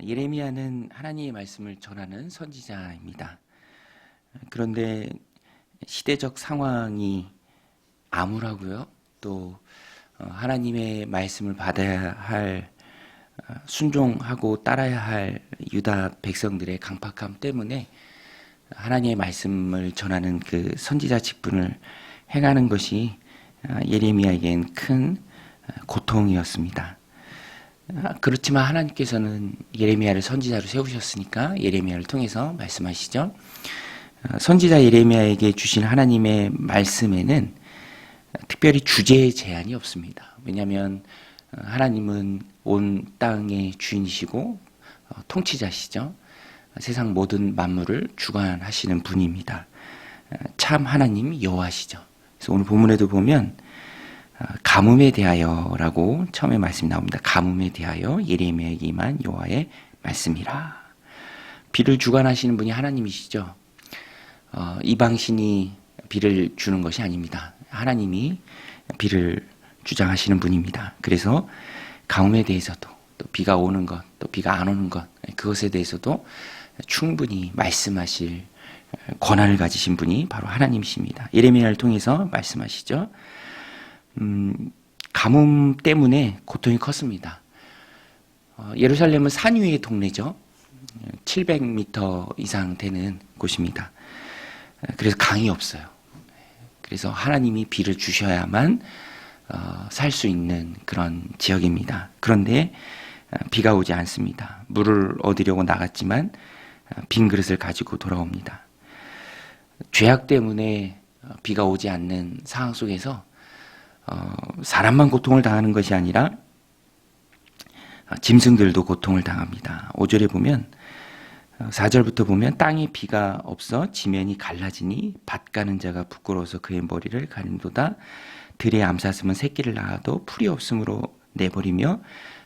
예레미야는 하나님의 말씀을 전하는 선지자입니다. 그런데 시대적 상황이 암울하고요. 또 하나님의 말씀을 받아야 할 순종하고 따라야 할 유다 백성들의 강팍함 때문에 하나님의 말씀을 전하는 그 선지자 직분을 행하는 것이 예레미야에겐 큰 고통이었습니다. 그렇지만 하나님께서는 예레미야를 선지자로 세우셨으니까 예레미야를 통해서 말씀하시죠. 선지자 예레미야에게 주신 하나님의 말씀에는 특별히 주제의 제한이 없습니다. 왜냐하면 하나님은 온 땅의 주인이시고 통치자시죠. 세상 모든 만물을 주관하시는 분입니다. 참 하나님 여호와시죠. 그래서 오늘 본문에도 보면 가뭄에 대하여라고 처음에 말씀이 나옵니다. 가뭄에 대하여 예레미야에게 임한 여호와의 말씀이라. 비를 주관하시는 분이 하나님이시죠. 이방신이 비를 주는 것이 아닙니다. 하나님이 비를 주장하시는 분입니다. 그래서 가뭄에 대해서도 또 비가 오는 것, 또 비가 안 오는 것, 그것에 대해서도 충분히 말씀하실 권한을 가지신 분이 바로 하나님이십니다. 예레미야를 통해서 말씀하시죠. 가뭄 때문에 고통이 컸습니다. 예루살렘은 산 위의 동네죠. 700m 이상 되는 곳입니다. 그래서 강이 없어요. 그래서 하나님이 비를 주셔야만 살 수 있는 그런 지역입니다. 그런데 비가 오지 않습니다. 물을 얻으려고 나갔지만 빈 그릇을 가지고 돌아옵니다. 죄악 때문에 비가 오지 않는 상황 속에서 사람만 고통을 당하는 것이 아니라 짐승들도 고통을 당합니다. 5절에 보면 4절부터 보면 땅에 비가 없어 지면이 갈라지니 밭 가는 자가 부끄러워서 그의 머리를 가린도다. 들의 암사슴은 새끼를 낳아도 풀이 없으므로 내버리며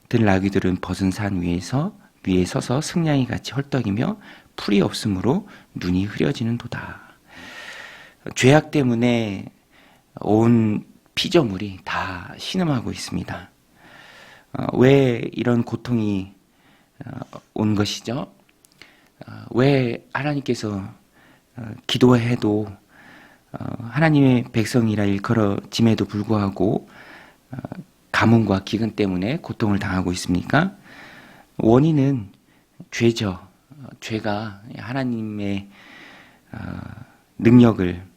들 나귀들은 벗은 산 위에 서서 승냥이 같이 헐떡이며 풀이 없으므로 눈이 흐려지는도다. 죄악 때문에 온 피조물이 다 신음하고 있습니다. 왜 이런 고통이 온 것이죠? 왜 하나님께서 기도해도 하나님의 백성이라 일컬어짐에도 불구하고 가뭄과 기근 때문에 고통을 당하고 있습니까? 원인은 죄죠. 죄가 하나님의 능력을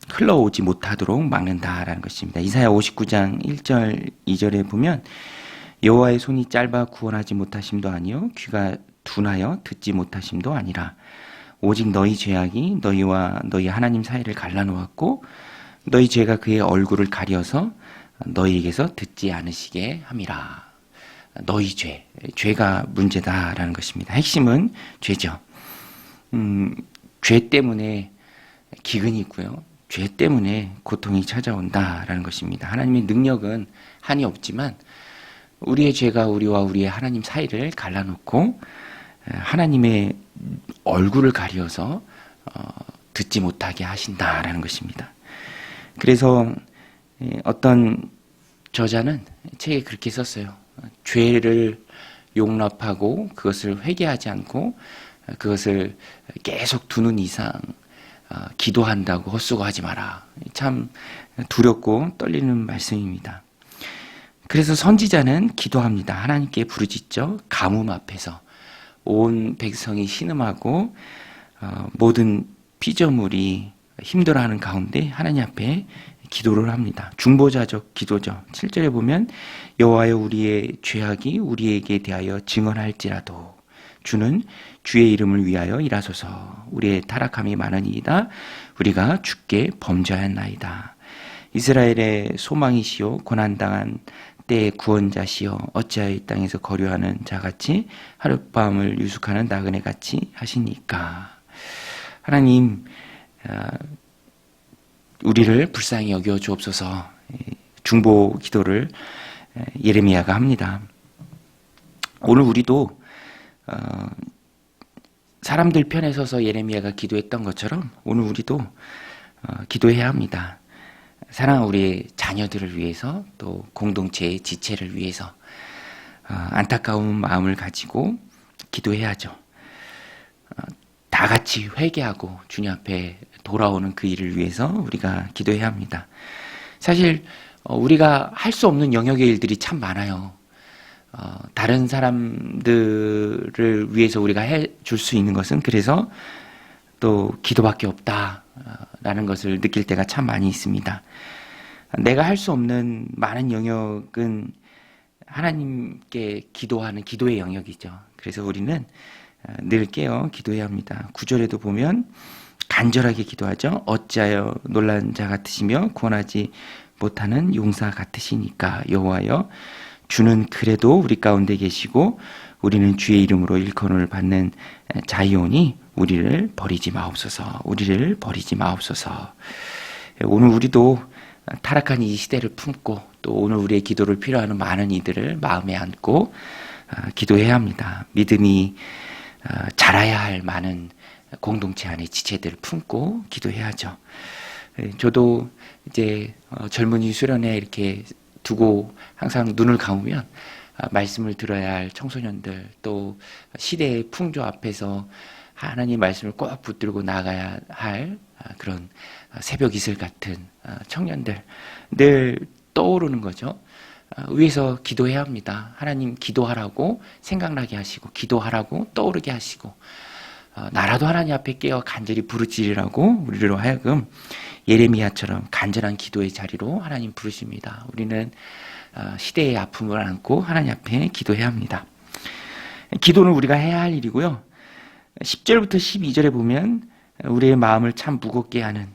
흘러오지 못하도록 막는다라는 것입니다. 이사야 59장 1절 2절에 보면 여호와의 손이 짧아 구원하지 못하심도 아니요 귀가 둔하여 듣지 못하심도 아니라 오직 너희 죄악이 너희와 너희 하나님 사이를 갈라놓았고 너희 죄가 그의 얼굴을 가려서 너희에게서 듣지 않으시게 함이라. 너희 죄가 문제다라는 것입니다. 핵심은 죄죠. 죄 때문에 기근이 있고요. 죄 때문에 고통이 찾아온다라는 것입니다. 하나님의 능력은 한이 없지만 우리의 죄가 우리와 우리의 하나님 사이를 갈라놓고 하나님의 얼굴을 가려서 듣지 못하게 하신다라는 것입니다. 그래서 어떤 저자는 책에 그렇게 썼어요. 죄를 용납하고 그것을 회개하지 않고 그것을 계속 두는 이상 기도한다고 헛수고하지 마라. 참 두렵고 떨리는 말씀입니다. 그래서 선지자는 기도합니다. 하나님께 부르짖죠. 가뭄 앞에서 온 백성이 신음하고 모든 피조물이 힘들어하는 가운데 하나님 앞에 기도를 합니다. 중보자적 기도죠. 7절에 보면 여호와여 우리의 죄악이 우리에게 대하여 증언할지라도 주는 주의 이름을 위하여 일하소서. 우리의 타락함이 많으니이다. 우리가 주께 범죄하였나이다. 이스라엘의 소망이시오 고난당한 때의 구원자시여 어찌하여 이 땅에서 거류하는 자같이 하룻밤을 유숙하는 나그네같이 하시니까. 하나님 우리를 불쌍히 여겨 주옵소서. 중보 기도를 예레미야가 합니다. 오늘 우리도 사람들 편에 서서 예레미야가 기도했던 것처럼 오늘 우리도 기도해야 합니다. 사랑하는 우리의 자녀들을 위해서 또 공동체의 지체를 위해서 안타까운 마음을 가지고 기도해야죠. 다 같이 회개하고 주님 앞에 돌아오는 그 일을 위해서 우리가 기도해야 합니다. 사실 우리가 할 수 없는 영역의 일들이 참 많아요. 다른 사람들을 위해서 우리가 해줄 수 있는 것은 그래서 또 기도밖에 없다라는 것을 느낄 때가 참 많이 있습니다. 내가 할 수 없는 많은 영역은 하나님께 기도하는 기도의 영역이죠. 그래서 우리는 늘 깨어 기도해야 합니다. 9절에도 보면 간절하게 기도하죠. 어찌하여 놀란 자 같으시며 구원하지 못하는 용사 같으시니까 여호와여 주는 그래도 우리 가운데 계시고 우리는 주의 이름으로 일컬음을 받는 자이오니 우리를 버리지 마옵소서. 우리를 버리지 마옵소서. 오늘 우리도 타락한 이 시대를 품고 또 오늘 우리의 기도를 필요하는 많은 이들을 마음에 안고 기도해야 합니다. 믿음이 자라야 할 많은 공동체 안에 지체들을 품고 기도해야죠. 저도 이제 젊은이 수련회 이렇게 두고 항상 눈을 감으면 말씀을 들어야 할 청소년들 또 시대의 풍조 앞에서 하나님 말씀을 꼭 붙들고 나가야 할 그런 새벽 이슬 같은 청년들 늘 떠오르는 거죠. 위에서 기도해야 합니다. 하나님 기도하라고 생각나게 하시고 기도하라고 떠오르게 하시고 나라도 하나님 앞에 깨어 간절히 부르짖으라고 우리로 하여금 예레미야처럼 간절한 기도의 자리로 하나님 부르십니다. 우리는 시대의 아픔을 안고 하나님 앞에 기도해야 합니다. 기도는 우리가 해야 할 일이고요. 10절부터 12절에 보면 우리의 마음을 참 무겁게 하는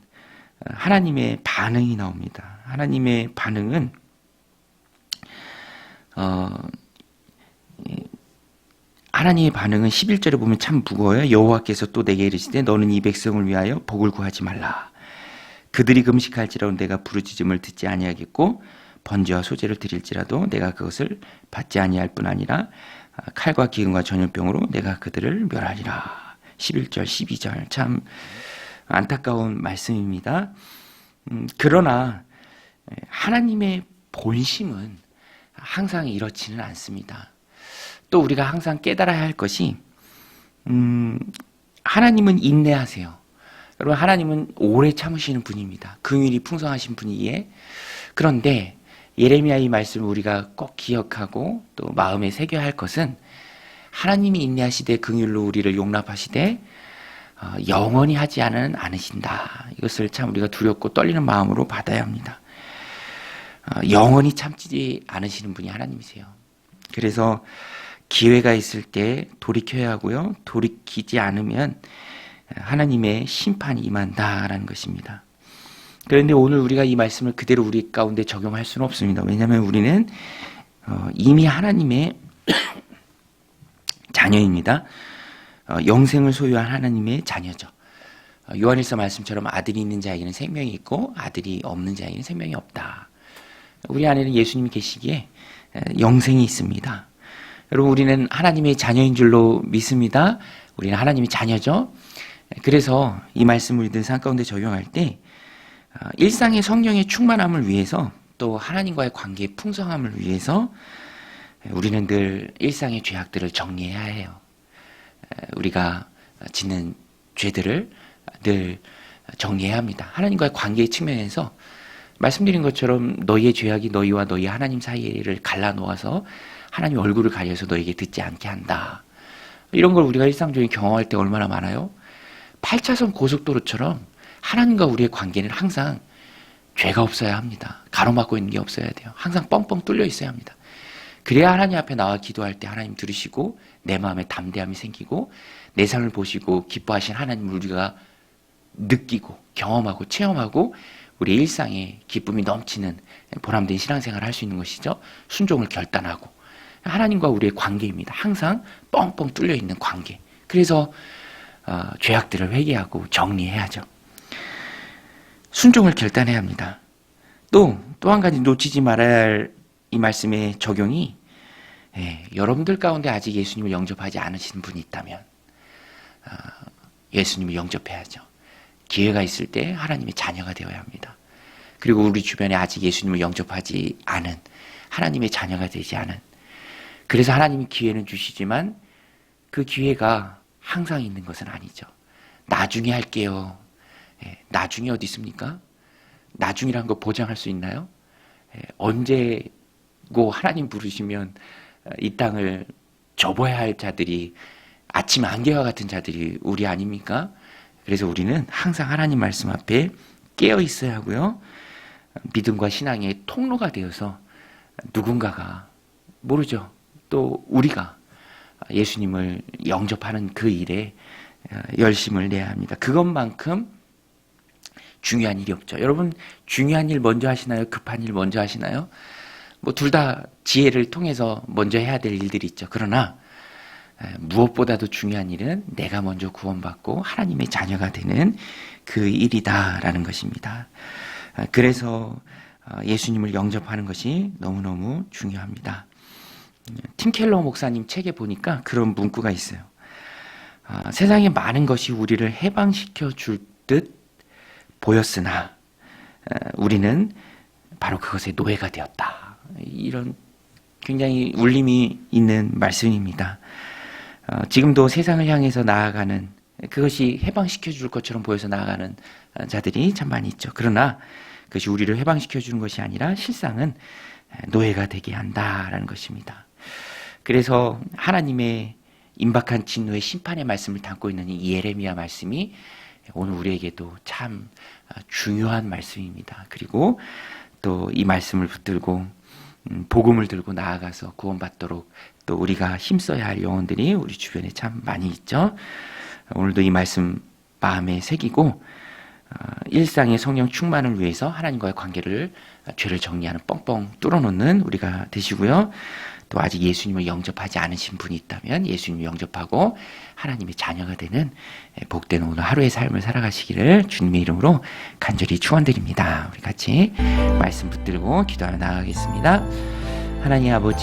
하나님의 반응이 나옵니다. 하나님의 반응은 하나님의 반응은 11절에 보면 참 무거워요. 여호와께서 또 내게 이르시되 너는 이 백성을 위하여 복을 구하지 말라. 그들이 금식할지라도 내가 부르짖음을 듣지 아니하겠고 번제와 소제를 드릴지라도 내가 그것을 받지 아니할 뿐 아니라 칼과 기근과 전염병으로 내가 그들을 멸하리라. 11절 12절 참 안타까운 말씀입니다. 그러나 하나님의 본심은 항상 이렇지는 않습니다. 또 우리가 항상 깨달아야 할 것이 하나님은 인내하세요. 여러분 하나님은 오래 참으시는 분입니다. 긍휼이 풍성하신 분이기에. 그런데 예레미야 이 말씀을 우리가 꼭 기억하고 또 마음에 새겨야 할 것은 하나님이 인내하시되 긍휼로 우리를 용납하시되 영원히 하지 않으신다. 이것을 참 우리가 두렵고 떨리는 마음으로 받아야 합니다. 영원히 참지 않으시는 분이 하나님이세요. 그래서 기회가 있을 때 돌이켜야 하고요. 돌이키지 않으면 하나님의 심판이 임한다라는 것입니다. 그런데 오늘 우리가 이 말씀을 그대로 우리 가운데 적용할 수는 없습니다. 왜냐하면 우리는 이미 하나님의 자녀입니다. 영생을 소유한 하나님의 자녀죠. 요한일서 말씀처럼 아들이 있는 자에게는 생명이 있고 아들이 없는 자에게는 생명이 없다. 우리 안에는 예수님이 계시기에 영생이 있습니다. 여러분 우리는 하나님의 자녀인 줄로 믿습니다. 우리는 하나님의 자녀죠. 그래서 이 말씀을 우리들 삶 가운데 적용할 때 일상의 성령의 충만함을 위해서 또 하나님과의 관계의 풍성함을 위해서 우리는 늘 일상의 죄악들을 정리해야 해요. 우리가 짓는 죄들을 늘 정리해야 합니다. 하나님과의 관계의 측면에서 말씀드린 것처럼 너희의 죄악이 너희와 너희 하나님 사이를 갈라놓아서 하나님 얼굴을 가려서 너에게 듣지 않게 한다. 이런 걸 우리가 일상적인 경험할 때 얼마나 많아요? 8차선 고속도로처럼 하나님과 우리의 관계는 항상 죄가 없어야 합니다. 가로막고 있는 게 없어야 돼요. 항상 뻥뻥 뚫려 있어야 합니다. 그래야 하나님 앞에 나와 기도할 때 하나님 들으시고 내 마음에 담대함이 생기고 내 삶을 보시고 기뻐하신 하나님을 우리가 느끼고 경험하고 체험하고 우리 일상에 기쁨이 넘치는 보람된 신앙생활을 할 수 있는 것이죠. 순종을 결단하고 하나님과 우리의 관계입니다. 항상 뻥뻥 뚫려 있는 관계. 그래서 죄악들을 회개하고 정리해야죠. 순종을 결단해야 합니다. 또 한 가지 놓치지 말아야 할 이 말씀의 적용이 여러분들 가운데 아직 예수님을 영접하지 않으신 분이 있다면 예수님을 영접해야죠. 기회가 있을 때 하나님의 자녀가 되어야 합니다. 그리고 우리 주변에 아직 예수님을 영접하지 않은 하나님의 자녀가 되지 않은 그래서 하나님이 기회는 주시지만 그 기회가 항상 있는 것은 아니죠. 나중에 할게요. 나중에 어디 있습니까? 나중이란 거 보장할 수 있나요? 언제고 하나님 부르시면 이 땅을 접어야 할 자들이 아침 안개와 같은 자들이 우리 아닙니까? 그래서 우리는 항상 하나님 말씀 앞에 깨어 있어야 하고요. 믿음과 신앙의 통로가 되어서 누군가가 모르죠. 또 우리가 예수님을 영접하는 그 일에 열심을 내야 합니다. 그것만큼 중요한 일이 없죠. 여러분, 중요한 일 먼저 하시나요? 급한 일 먼저 하시나요? 뭐 둘 다 지혜를 통해서 먼저 해야 될 일들이 있죠. 그러나 무엇보다도 중요한 일은 내가 먼저 구원받고 하나님의 자녀가 되는 그 일이다라는 것입니다. 그래서 예수님을 영접하는 것이 너무너무 중요합니다. 팀 켈러 목사님 책에 보니까 그런 문구가 있어요. 세상에 많은 것이 우리를 해방시켜 줄 듯 보였으나 우리는 바로 그것의 노예가 되었다. 이런 굉장히 울림이 있는 말씀입니다. 지금도 세상을 향해서 나아가는, 그것이 해방시켜 줄 것처럼 보여서 나아가는 자들이 참 많이 있죠. 그러나 그것이 우리를 해방시켜 주는 것이 아니라 실상은 노예가 되게 한다라는 것입니다. 그래서 하나님의 임박한 진노의 심판의 말씀을 담고 있는 이 예레미야 말씀이 오늘 우리에게도 참 중요한 말씀입니다. 그리고 또 이 말씀을 붙들고 복음을 들고 나아가서 구원받도록 또 우리가 힘써야 할 영혼들이 우리 주변에 참 많이 있죠. 오늘도 이 말씀 마음에 새기고 일상의 성령 충만을 위해서 하나님과의 관계를, 죄를 정리하는 뻥뻥 뚫어놓는 우리가 되시고요. 또 아직 예수님을 영접하지 않으신 분이 있다면 예수님을 영접하고 하나님의 자녀가 되는 복된 오늘 하루의 삶을 살아가시기를 주님의 이름으로 간절히 축원드립니다. 우리 같이 말씀 붙들고 기도하며 나아가겠습니다. 하나님 아버지,